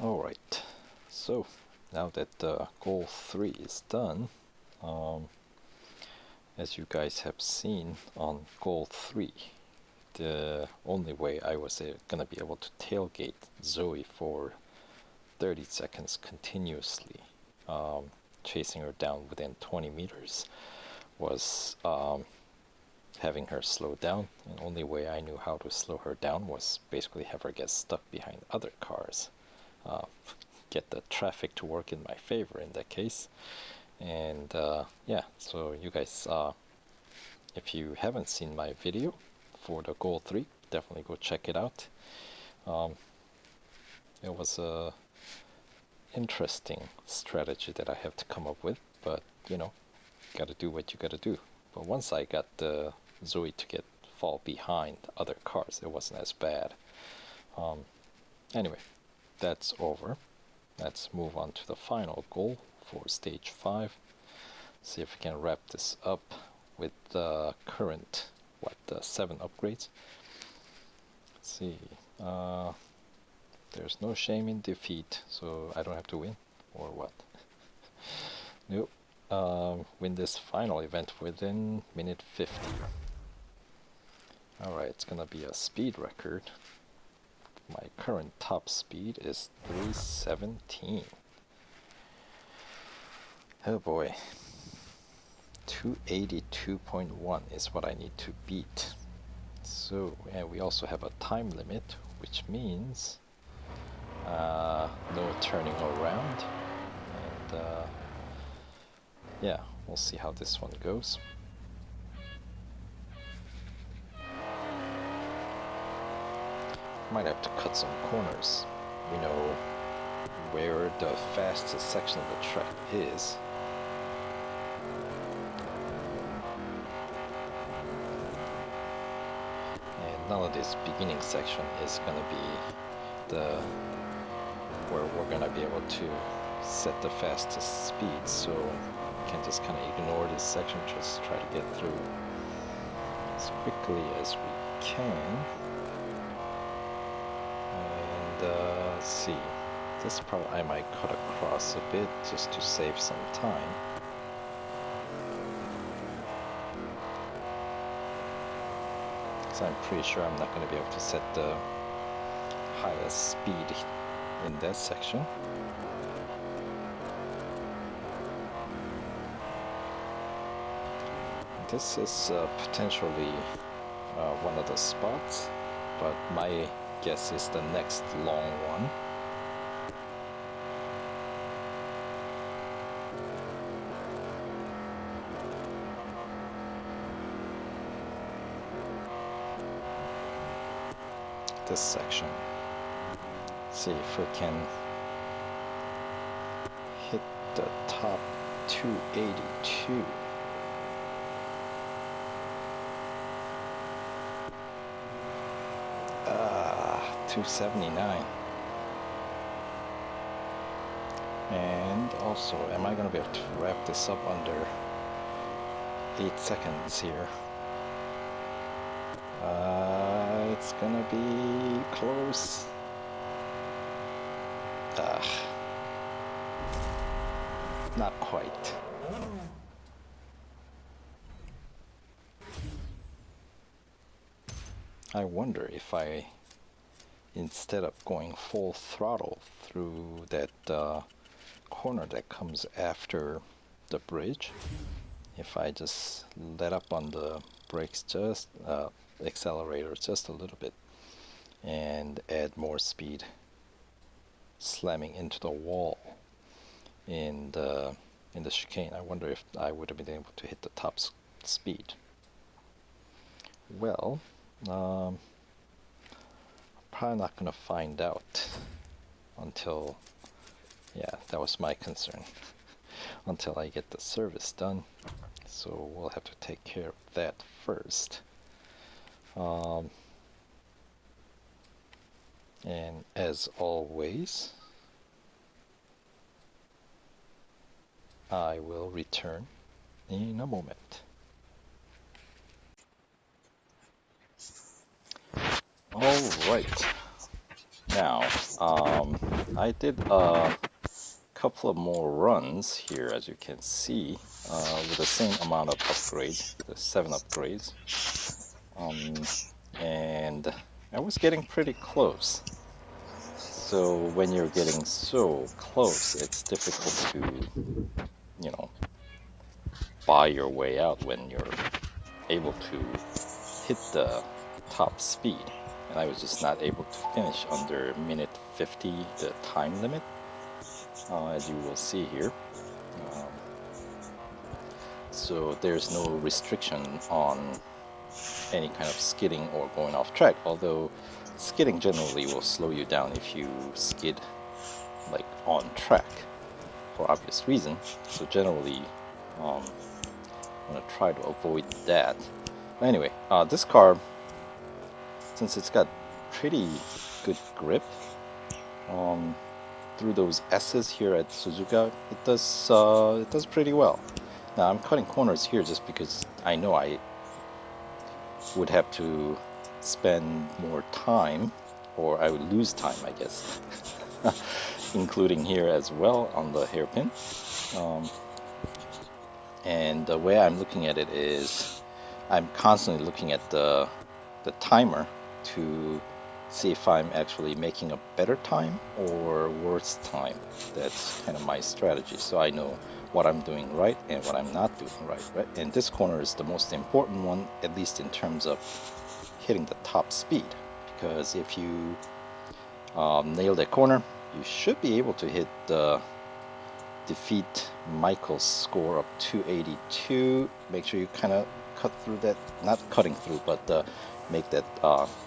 Alright, so now that goal 3 is done, as you guys have seen on goal 3, the only way I was gonna be able to tailgate Zoe for 30 seconds continuously, chasing her down within 20 meters, was having her slow down. And the only way I knew how to slow her down was basically have her get stuck behind other cars. Get the traffic to work in my favor in that case. And yeah, so you guys, if you haven't seen my video for the goal 3, definitely go check it out. It was a interesting strategy that I have to come up with, but you know, gotta do what you gotta do. But once I got the Zoe to fall behind other cars, it wasn't as bad. Anyway, that's over. Let's move on to the final goal for stage 5. See if we can wrap this up with the current, 7 upgrades. Let's see. There's no shame in defeat, so I don't have to win, or what? Nope. Win this final event within minute 50. Alright, it's gonna be a speed record. My current top speed is 317. Oh boy. 282.1 is what I need to beat. So, and we also have a time limit, which means no turning around. And yeah, we'll see how this one goes. Might have to cut some corners. We know where the fastest section of the track is. And none of this beginning section is gonna be where we're gonna be able to set the fastest speed, so we can just kind of ignore this section, just try to get through as quickly as we can. And let's see, this part I might cut across a bit just to save some time. Because I'm pretty sure I'm not going to be able to set the highest speed in that section. This is potentially one of the spots, but my guess is the next long one. This section. See if we can hit the top 282. Ah, 279. And also, am I going to be able to wrap this up under 8 seconds here? It's gonna be close. Not quite. I wonder if I, instead of going full throttle through that corner that comes after the bridge, if I just let up on the brakes just accelerator just a little bit and add more speed, slamming into the wall in the chicane. I wonder if I would have been able to hit the top speed. Well, I'm probably not gonna find out until, yeah, that was my concern, until I get the service done. So we'll have to take care of that first. And as always, I will return in a moment. Alright, Now, I did a couple of more runs here, as you can see, with the same amount of upgrades, the 7 upgrades, and I was getting pretty close. So when you're getting so close, it's difficult to, you know, buy your way out when you're able to hit the top speed. And I was just not able to finish under minute 50, the time limit, as you will see here. So there's no restriction on any kind of skidding or going off track, although skidding generally will slow you down if you skid like on track for obvious reason. So generally I'm gonna try to avoid that. But anyway, this car, since it's got pretty good grip through those S's here at Suzuka, it does pretty well. Now I'm cutting corners here just because I know I would have to spend more time, or I would lose time, I guess, including here as well on the hairpin. And the way I'm looking at it is I'm constantly looking at the timer to see if I'm actually making a better time or worse time. That's kind of my strategy, so I know what I'm doing right and what I'm not doing right? And this corner is the most important one, at least in terms of hitting the top speed, because if you nail that corner, you should be able to hit the defeat Michael's score of 282. Make sure you kind of cut through that, not cutting through, but make that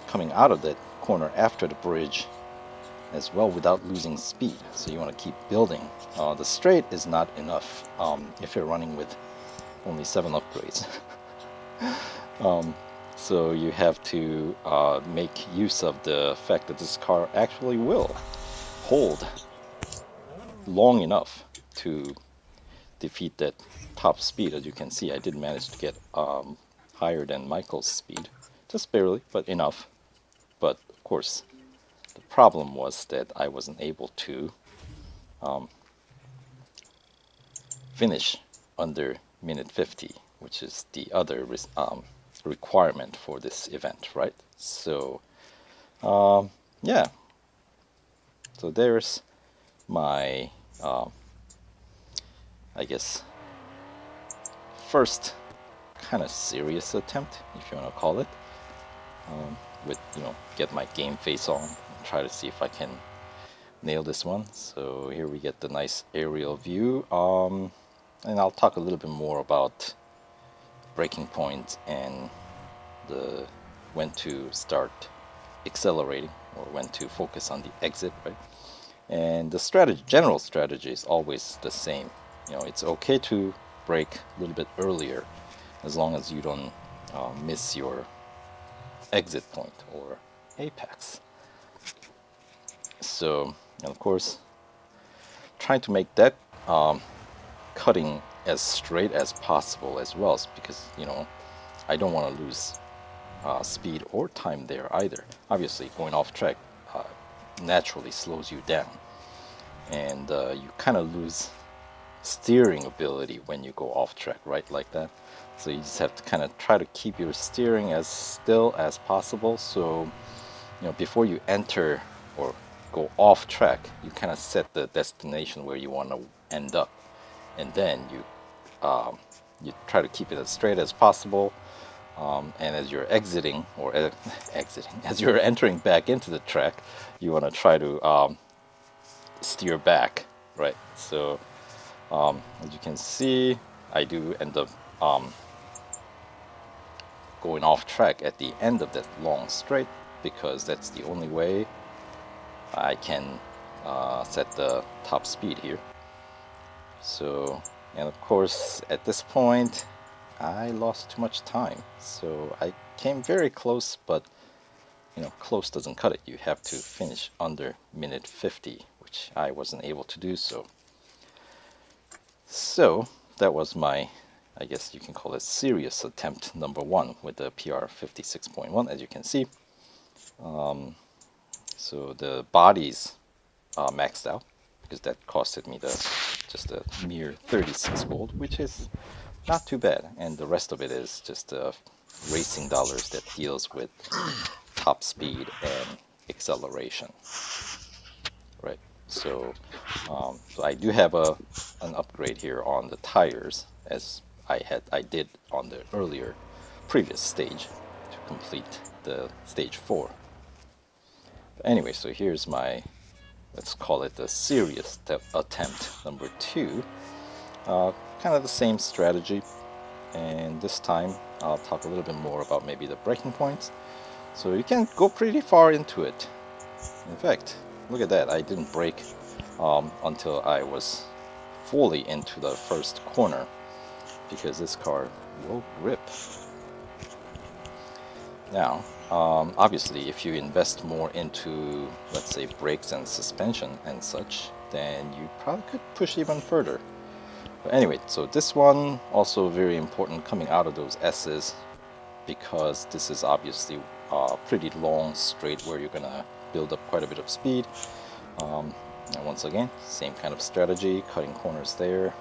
coming out of that corner after the bridge as well without losing speed. So you want to keep building. The straight is not enough if you're running with only 7 upgrades. So you have to make use of the fact that this car actually will hold long enough to defeat that top speed. As you can see, I did manage to get higher than Michael's speed, just barely, but enough. But of course, the problem was that I wasn't able to finish under minute 50, which is the other requirement for this event, right? So yeah, so there's my I guess first kind of serious attempt, if you want to call it, with get my game face on and try to see if I can nail this one. So here we get the nice aerial view, and I'll talk a little bit more about braking points and when to start accelerating or when to focus on the exit, right? And the general strategy is always the same. It's okay to brake a little bit earlier as long as you don't miss your exit point or apex. So, and of course, trying to make that cutting as straight as possible as well, because I don't want to lose speed or time there either. Obviously, going off track naturally slows you down, and you kind of lose steering ability when you go off track, right, like that. So you just have to kind of try to keep your steering as still as possible. So before you enter or go off track, you kind of set the destination where you want to end up, and then you try to keep it as straight as possible. And as you're exiting or as you're entering back into the track, you want to try to steer back, right? So as you can see, I do end up going off track at the end of that long straight, because that's the only way I can set the top speed here. So, and of course at this point I lost too much time, so I came very close, but close doesn't cut it. You have to finish under minute 50, which I wasn't able to do so. So that was my, I guess you can call it serious attempt number 1 with the PR 56.1, as you can see. So the body's maxed out because that costed me just a mere 36 gold, which is not too bad. And the rest of it is just racing dollars that deals with top speed and acceleration, right? So I do have an upgrade here on the tires, as I did on the earlier previous stage to complete the stage 4. But anyway, so here's my, let's call it the serious attempt number 2. Kind of the same strategy, and this time I'll talk a little bit more about maybe the breaking points. So you can go pretty far into it. In fact, look at that, I didn't brake until I was fully into the first corner, because this car will grip. Now, obviously, if you invest more into, let's say, brakes and suspension and such, then you probably could push even further. But anyway, so this one also very important coming out of those S's, because this is obviously a pretty long straight where you're gonna build up quite a bit of speed. And once again, same kind of strategy, cutting corners there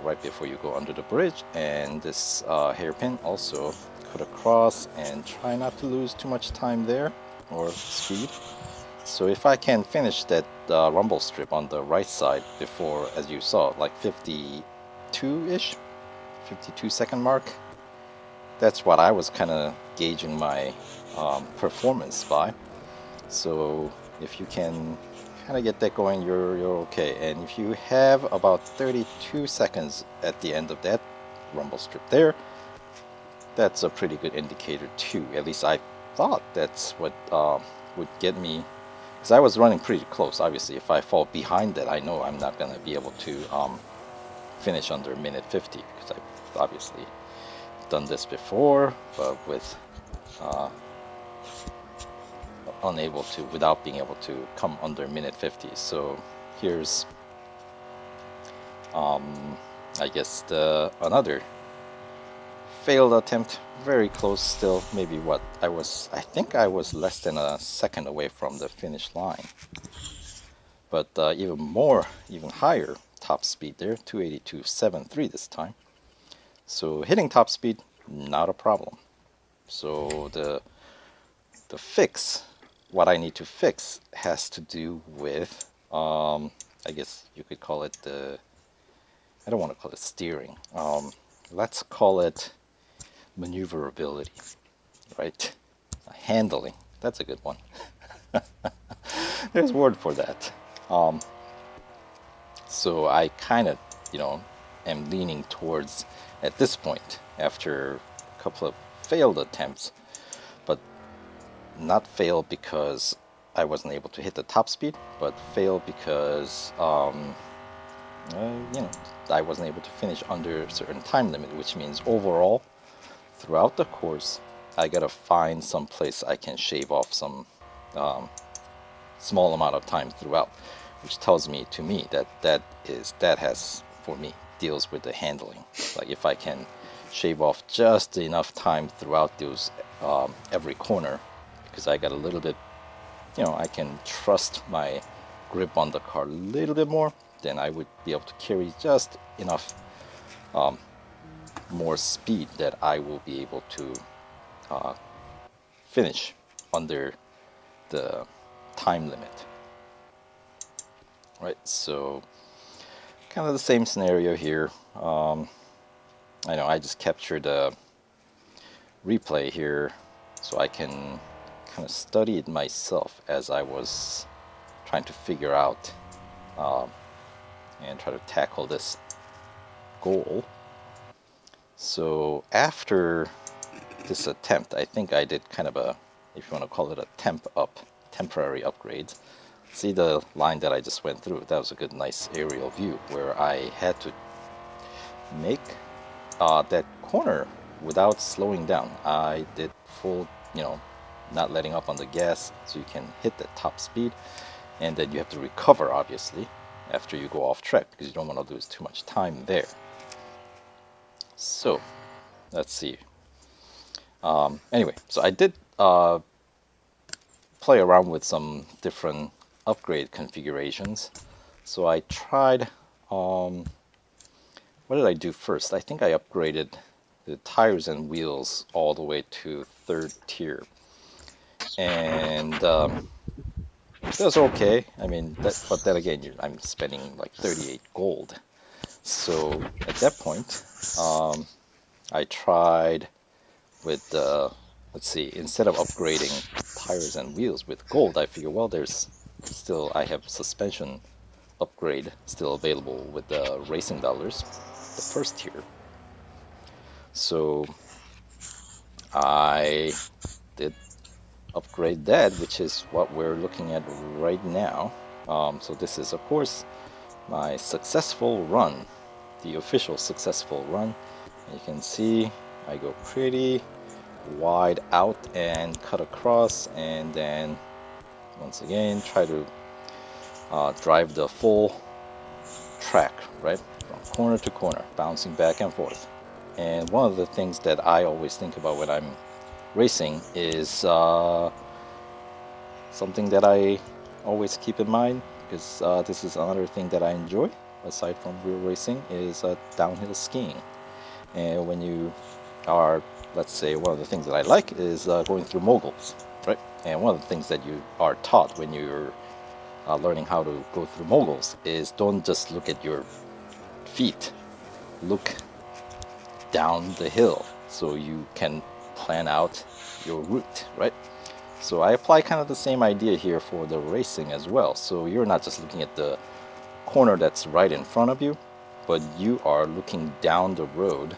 right before you go under the bridge, and this hairpin also cut across, and try not to lose too much time there or speed. So if I can finish that rumble strip on the right side before, as you saw, like 52-ish, 52-second mark, that's what I was kind of gauging my performance by. So if you can kind of get that going, you're okay. And if you have about 32 seconds at the end of that rumble strip there, that's a pretty good indicator too. At least I thought that's what would get me, because I was running pretty close. Obviously, if I fall behind that, I know I'm not going to be able to finish under minute 50, because I've obviously done this before, but with unable to, without being able to come under minute 50. So here's I guess another failed attempt, very close still. Maybe what I think I was less than a second away from the finish line, but even higher top speed there, 282.73 this time. So hitting top speed, not a problem. So the fix, what I need to fix, has to do with, I guess you could call it I don't want to call it steering. Let's call it maneuverability, right? Handling, that's a good one. There's a word for that. So I kind of, am leaning towards, at this point, after a couple of failed attempts, but not failed because I wasn't able to hit the top speed, but failed because I wasn't able to finish under a certain time limit, which means overall, throughout the course, I gotta find some place I can shave off some small amount of time throughout, which tells me that has, for me, deals with the handling. Like if I can shave off just enough time throughout those every corner, because I got a little bit, I can trust my grip on the car a little bit more, then I would be able to carry just enough more speed that I will be able to finish under the time limit. Right, so kind of the same scenario here. I know I just captured a replay here so I can kind of study it myself as I was trying to figure out and try to tackle this goal. So after this attempt, I think I did kind of a, if you want to call it a temporary upgrade. See the line that I just went through? That was a good, nice aerial view where I had to make that corner without slowing down. I did full, not letting up on the gas, so you can hit the top speed, and then you have to recover, obviously, after you go off track, because you don't want to lose too much time there. So let's see. Anyway, so I did play around with some different upgrade configurations. So I tried, what did I do first? I think I upgraded the tires and wheels all the way to 3rd tier. And that's okay. I mean, but then again, I'm spending like 38 gold. So at that point, I tried with, let's see, instead of upgrading tires and wheels with gold, I figure, well, I have suspension upgrade still available with the racing dollars, the 1st tier. So I did upgrade that, which is what we're looking at right now. So this is, of course, my successful run, the official successful run. You can see I go pretty wide out and cut across, and then once again try to drive the full track, right, from corner to corner, bouncing back and forth. And one of the things that I always think about when I'm racing is something that I always keep in mind, because this is another thing that I enjoy aside from real racing, is downhill skiing. And when you are, let's say, one of the things that I like is going through moguls, right? And one of the things that you are taught when you're learning how to go through moguls is don't just look at your feet, look down the hill so you can plan out your route, right? So I apply kind of the same idea here for the racing as well. So you're not just looking at the corner that's right in front of you, but you are looking down the road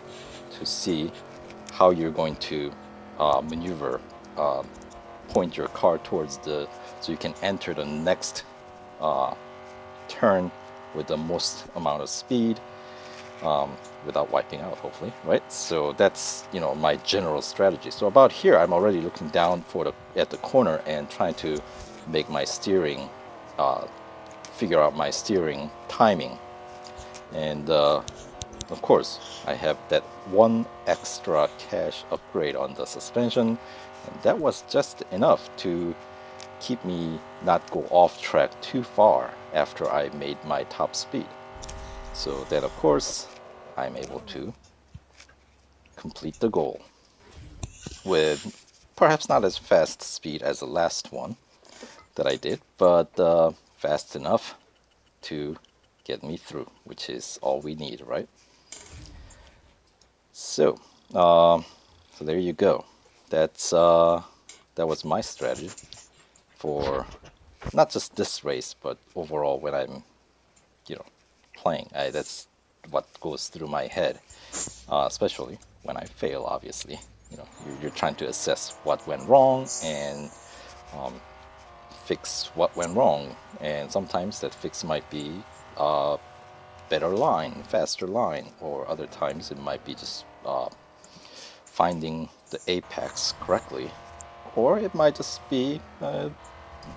to see how you're going to maneuver, point your car towards so you can enter the next turn with the most amount of speed, without wiping out, hopefully, right? So that's, my general strategy. So about here, I'm already looking down at the corner and trying to make my steering, figure out my steering timing. And of course, I have that one extra cash upgrade on the suspension, and that was just enough to keep me not go off track too far after I made my top speed. So then, of course, I'm able to complete the goal with perhaps not as fast speed as the last one that I did, but fast enough to get me through, which is all we need, right? So, so there you go. That was my strategy for not just this race, but overall when I'm, playing. That's what goes through my head, especially when I fail. Obviously, you're trying to assess what went wrong and fix what went wrong, and sometimes that fix might be a better line, faster line, or other times it might be just finding the apex correctly, or it might just be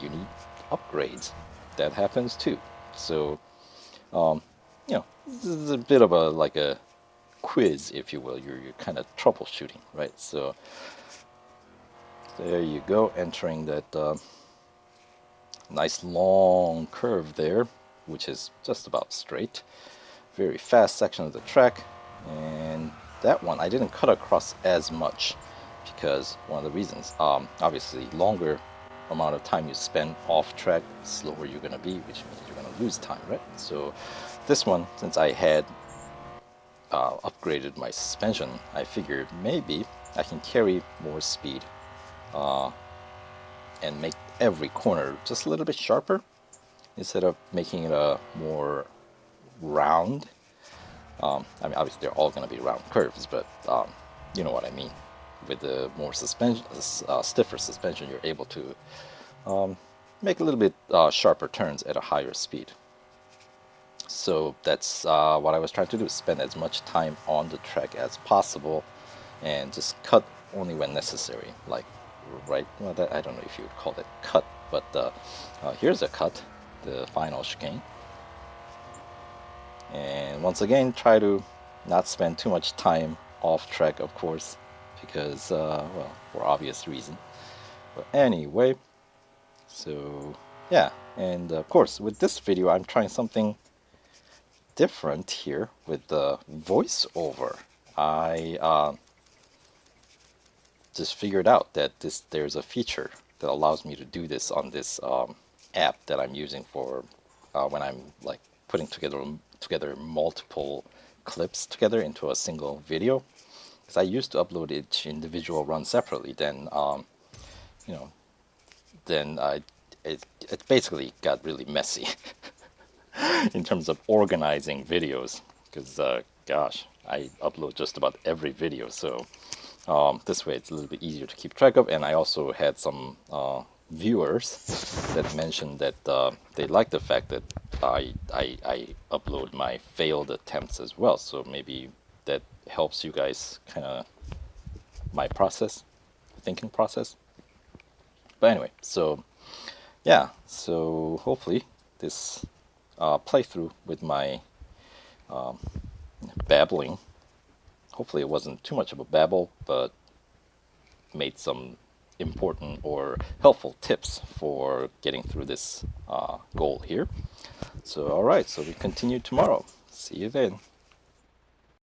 you need upgrades. That happens too. So this is a bit of a quiz, if you will. You're kind of troubleshooting, right? So there you go, entering that nice long curve there, which is just about straight. Very fast section of the track, and that one I didn't cut across as much because one of the reasons, obviously, longer amount of time you spend off track, slower you're going to be, which means you're going to lose time, right? So this one, since I had upgraded my suspension, I figured maybe I can carry more speed and make every corner just a little bit sharper instead of making it a more round. I mean, obviously they're all going to be round curves, but you know what I mean. With the more stiffer suspension, you're able to make a little bit sharper turns at a higher speed. So that's what I was trying to do, spend as much time on the track as possible and just cut only when necessary. Like, right, well, I don't know if you would call it cut, but here's a cut, the final chicane. And once again, try to not spend too much time off track, of course, because, well, for obvious reason. But anyway, So yeah, and of course with this video I'm trying something different here with the voiceover. I just figured out that there's a feature that allows me to do this on this app that I'm using for when I'm like putting together multiple clips together into a single video. Because I used to upload each individual run separately. Then you know, then it basically got really messy in terms of organizing videos. Because gosh, I upload just about every video, so this way it's a little bit easier to keep track of. And I also had some viewers that mentioned that they like the fact that I upload my failed attempts as well. So maybe that helps you guys kind of my process, thinking process. But anyway, so yeah, so hopefully this playthrough with my babbling, hopefully it wasn't too much of a babble, but made some important or helpful tips for getting through this goal here. So alright, so we continue tomorrow. See you then.